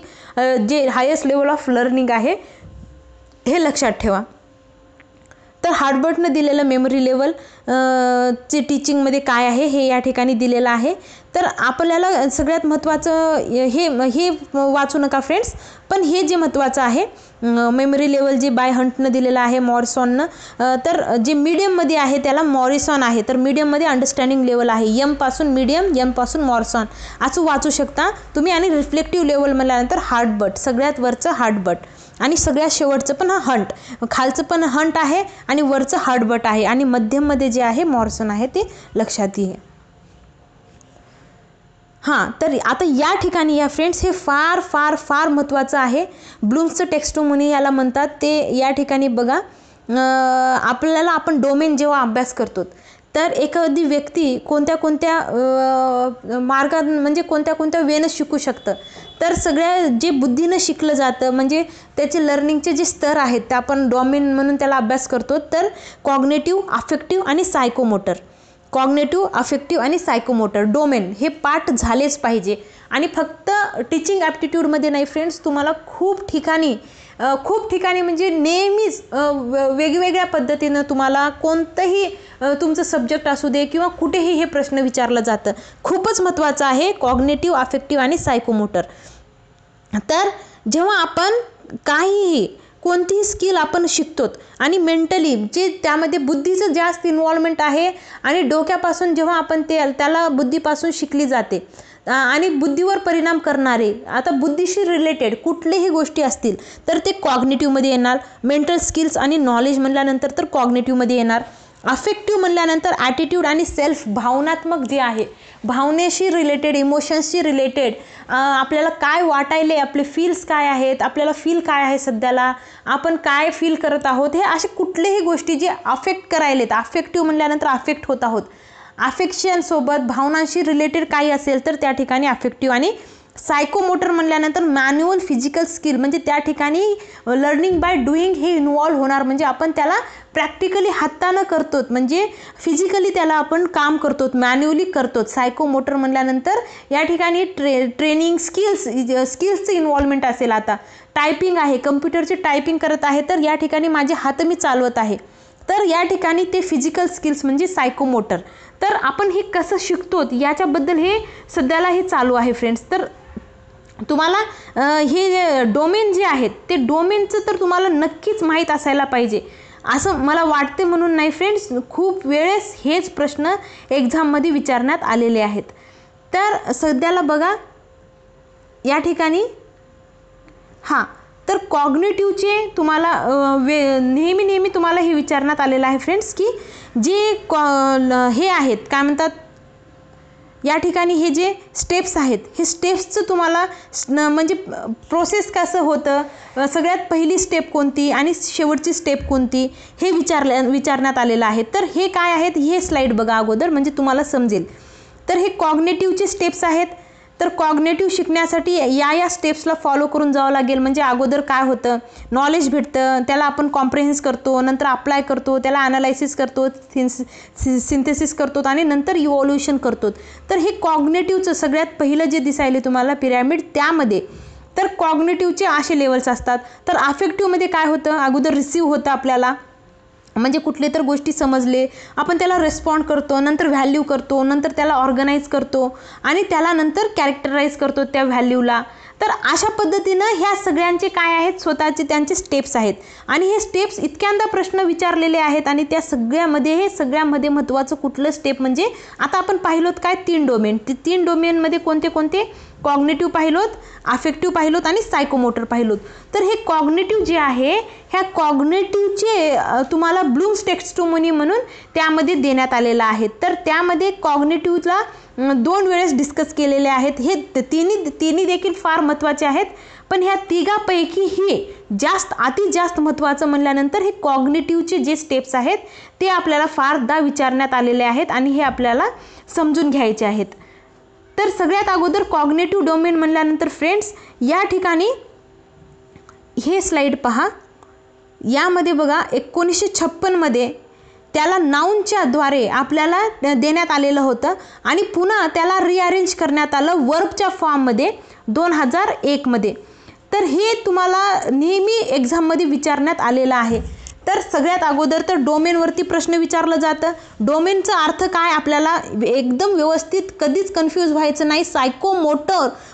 जे हायेस्ट लेवल ऑफ लर्निंग आहे, हे लक्षात ठेवा. तर हार्टबर्टनं दिलेलं मेमरी लेवल चे टीचिंगमध्ये काय आहे हे या ठिकाणी दिलेलं आहे. तर आपल्याला सगळ्यात महत्त्वाचं हे वाचू नका फ्रेंड्स, पण हे जे महत्त्वाचं आहे मेमरी लेवल जे बाय हंटनं दिलेलं आहे, मॉरिसॉननं, तर जे मीडियममध्ये आहे त्याला मॉरिसॉन आहे. तर मीडियममध्ये अंडरस्टँडिंग लेवल आहे, एमपासून मीडियम, एमपासून मॉरिसॉन असं वाचू शकता तुम्ही. आणि रिफ्लेक्टिव्ह लेवल म्हटल्यानंतर हार्टबर्ट, सगळ्यात वरचं हार्टबर्ट आणि सगळ्यात शेवटचं पण हंट, खालचं पण हंट आहे आणि वरचं हार्टबर्ट आहे आणि मध्यममध्ये जे आहे मॉरिसॉन आहे, ते लक्षात घे. हां, तर आता या ठिकाणी या फ्रेंड्स हे फार फार फार महत्त्वाचं आहे. ब्लूम्सचं टेक्स्टोमनी याला म्हणतात. ते या ठिकाणी बघा, आपल्याला आपण डोमेन जेव्हा अभ्यास करतो, तर एखादी व्यक्ती कोणत्या कोणत्या मार्गात म्हणजे कोणत्या कोणत्या वेनं शिकू शकतं. तर सगळ्या जे बुद्धीनं शिकलं जातं, म्हणजे त्याचे लर्निंगचे जे स्तर आहेत ते आपण डोमेन म्हणून त्याला अभ्यास करतो. तर कॉग्नेटिव्ह, अफेक्टिव्ह आणि सायकोमोटर, कॉग्नेटिव्ह, अफेक्टिव्ह आणि सायकोमोटर डोमेन हे पाठ झालेच पाहिजे. आणि फक्त टीचिंग ॲप्टिट्यूडमध्ये नाही फ्रेंड्स, तुम्हाला खूप ठिकाणी म्हणजे नेहमीच वेगवेगळ्या पद्धतीनं तुम्हाला कोणतंही तुमचं सब्जेक्ट असू दे किंवा कुठेही हे प्रश्न विचारलं जातं. खूपच महत्त्वाचं आहे कॉग्नेटिव्ह, अफेक्टिव्ह आणि सायकोमोटर. तर जेव्हा आपण काहीही कोणतीही स्किल आपण शिकतो आणि मेंटली जे त्यामध्ये बुद्धीचं जास्त इन्व्हॉल्वमेंट आहे आणि डोक्यापासून जेव्हा आपण त्याला बुद्धीपासून शिकली जाते आणि बुद्धीवर परिणाम करणारे, आता बुद्धीशी रिलेटेड कुठल्याही गोष्टी असतील तर ते कॉग्नेटिव्हमध्ये येणार. मेंटल स्किल्स आणि नॉलेज म्हणल्यानंतर तर कॉग्नेटिव्हमध्ये येणार. अफेक्टिव्ह म्हणल्यानंतर ॲटिट्यूड आणि सेल्फ, भावनात्मक जे आहे, भावनेशी रिलेटेड, इमोशन्सशी रिलेटेड, आपल्याला काय वाटायले, आपले फील्स काय आहेत, आपल्याला फील काय आहे सध्याला, आपण काय फील करत आहोत, हे असे कुठलेही गोष्टी जे अफेक्ट करायलेत. अफेक्टिव्ह म्हणल्यानंतर अफेक्ट होत आहोत, अफेक्शनसोबत भावनांशी रिलेटेड काही असेल तर त्या ठिकाणी अफेक्टिव्ह आणि सायकोमोटर म्हणल्यानंतर मॅन्युअल फिजिकल स्किल, म्हणजे त्या ठिकाणी लर्निंग बाय डुईंग हे इन्वॉल्व्ह होणार, म्हणजे आपण त्याला प्रॅक्टिकली हातानं करतो, म्हणजे फिजिकली त्याला आपण काम करतो, मॅन्युअली करतो. सायकोमोटर म्हणल्यानंतर या ठिकाणी ट्रेनिंग स्किल्सचं इन्व्हॉल्वमेंट असेल. आता टायपिंग आहे, कम्प्युटरचे टायपिंग करत आहे, तर या ठिकाणी माझे हात मी चालवत आहे, तर या ठिकाणी ते फिजिकल स्किल्स म्हणजे सायकोमोटर. तर आपण हे कसं शिकतो याच्याबद्दल हे सध्याला हे चालू आहे फ्रेंड्स. तर तुम्हाला हे डोमेन जे आहेत ते डोमेनचं तर तुम्हाला नक्कीच माहीत असायला पाहिजे असं मला वाटते, म्हणून नाही फ्रेंड्स, खूप वेळेस हेच प्रश्न एक्झाममध्ये विचारण्यात आलेले आहेत. तर सध्याला बघा या ठिकाणी तर कॉग्निटिव्हचे तुम्हाला नेहमी तुम्हाला हे विचारण्यात आलेलं आहे फ्रेंड्स, की जे हे आहेत काय म्हणतात या ठिकाणी हे जे स्टेप्स आहेत, हे स्टेप्सचं तुम्हाला म्हणजे प्रोसेस कसं होतं, सगळ्यात पहिली स्टेप कोणती आणि शेवटची स्टेप कोणती हे विचारण्यात आलेलं आहे. तर हे काय आहेत हे स्लाईड बघा अगोदर, म्हणजे तुम्हाला समजेल. तर हे कॉग्निटिव्हचे स्टेप्स आहेत. तर कॉग्निटिव्ह शिकण्यासाठी या स्टेप्सला फॉलो करून जावं लागेल. म्हणजे अगोदर काय होतं, नॉलेज भेटतं, त्याला आपण कॉम्प्रिहेन्स करतो, नंतर अप्लाय करतो, त्याला ॲनालायसिस करतो, सिंथेसिस करतो आणि नंतर इव्हॉल्युशन करतो. तर हे कॉग्निटिव्हचं सगळ्यात पहिलं जे दिसायले तुम्हाला पिरॅमिड, त्यामध्ये तर कॉग्निटिव्हचे असे लेवल्स असतात. तर अफेक्टिव्हमध्ये काय होतं, अगोदर रिसीव्ह होतं आपल्याला, म्हणजे कुठले तर गोष्टी समजले आपण त्याला रिस्पॉन्ड करतो, नंतर व्हॅल्यू करतो, नंतर त्याला ऑर्गनाईज करतो आणि त्याला नंतर कॅरेक्टराईज करतो त्या व्हॅल्यूला. तर अशा पद्धतीनं ह्या सगळ्यांचे काय आहेत स्वतःचे त्यांचे स्टेप्स आहेत आणि हे स्टेप्स इतक्यांदा प्रश्न विचारलेले आहेत आणि त्या सगळ्यामध्ये महत्त्वाचं कुठलं स्टेप म्हणजे आता आपण पाहिलोत काय 3 डोमेन. ते 3 डोमेनमध्ये कोणते कोणते, कॉग्निटिव्ह पाहिलोत, अफेक्टिव्ह पाहिलोत आणि सायकोमोटर पाहिलोत. तर हे कॉग्निटिव्ह जे आहे ह्या कॉग्निटिव्हचे तुम्हाला ब्लूम्स टेक्स्टोमनी म्हणून त्यामध्ये देण्यात आलेलं आहे. तर त्यामध्ये कॉग्निटिव्हला 2 वेळेस डिस्कस केलेले आहेत. हे तिन्ही देखील फार महत्त्वाचे आहेत, पण ह्या तिघापैकी हे अति जास्त महत्त्वाचं म्हणल्यानंतर हे कॉग्निटिव्हचे जे स्टेप्स आहेत ते आपल्याला फारदा विचारण्यात आलेले आहेत आणि हे आपल्याला समजून घ्यायचे आहेत. तर सगळ्यात अगोदर कॉग्निटिव्ह डोमेन म्हणल्यानंतर फ्रेंड्स या ठिकाणी हे स्लाईड पहा. यामध्ये बघा 1956 मध्ये त्याला नाउनच्या द्वारे आपल्याला देण्यात आलेलं होतं आणि पुन्हा त्याला रिअरेंज करण्यात आलं वर्बच्या फॉर्ममध्ये 2001 मध्ये. तर हे तुम्हाला नेहमी एक्झाममध्ये विचारण्यात आलेलं आहे. तर सगळ्यात अगोदर तर डोमेनवरती प्रश्न विचारलं जातं. डोमेनचा अर्थ काय आपल्याला एकदम व्यवस्थित कधीच कन्फ्यूज व्हायचं नाही.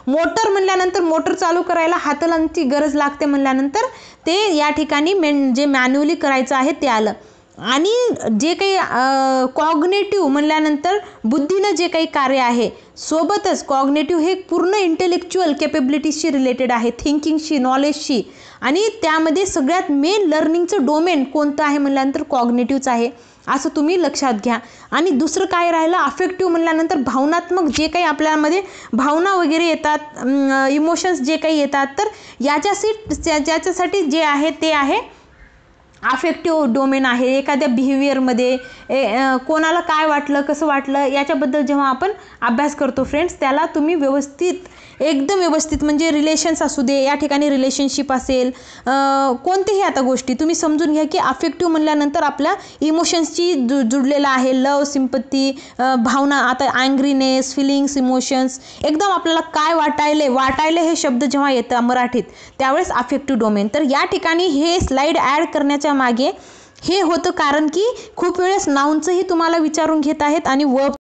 मोटर म्हणल्यानंतर मोटर चालू करायला हातालांची गरज लागते म्हणल्यानंतर ते या ठिकाणी जे मॅन्युअली करायचं आहे ते आलं. आणि जे काही कॉग्निटिव्ह म्हणल्यानंतर बुद्धीनं जे काही कार्य आहे, सोबतच कॉग्निटिव्ह हे पूर्ण इंटेलेक्च्युअल कॅपेबिलिटीशी रिलेटेड आहे, थिंकिंगशी, नॉलेजशी. आणि त्यामध्ये सगळ्यात मेन लर्निंगचं डोमेन कोणतं आहे म्हणल्यानंतर कॉग्निटिव्हच आहे, असं तुम्ही लक्षात घ्या. आणि दुसरं काय राहिलं, अफेक्टिव्ह म्हणल्यानंतर भावनात्मक जे काही आपल्यामध्ये भावना वगैरे येतात, इमोशन्स जे काही येतात, तर ज्याच्यासाठी जे आहे ते आहे अफेक्टिव्ह डोमेन आहे. एखाद्या बिहेवियरमध्ये कोणाला काय वाटलं, कसं वाटलं याच्याबद्दल जेव्हा आपण अभ्यास करतो फ्रेंड्स, त्याला तुम्ही एकदम व्यवस्थित म्हणजे रिलेशन्स असू दे, या ठिकाणी रिलेशनशिप असेल, कोणतेही आता गोष्टी तुम्ही समजून घ्या की अफेक्टिव्ह म्हणल्यानंतर आपल्या इमोशन्सची जुडलेला आहे, लव, सिंपत्ती, भावना, आता अँग्रीनेस, फिलिंग्स, इमोशन्स, एकदम आपल्याला काय वाटायले हे शब्द जेव्हा येतं मराठीत त्यावेळेस अफेक्टिव्ह डोमेन. तर या ठिकाणी हे स्लाईड ॲड करण्याच्या मागे हे होतं कारण की खूप वेळेस नाउनचंही तुम्हाला विचारून घेत आहेत आणि वर्ब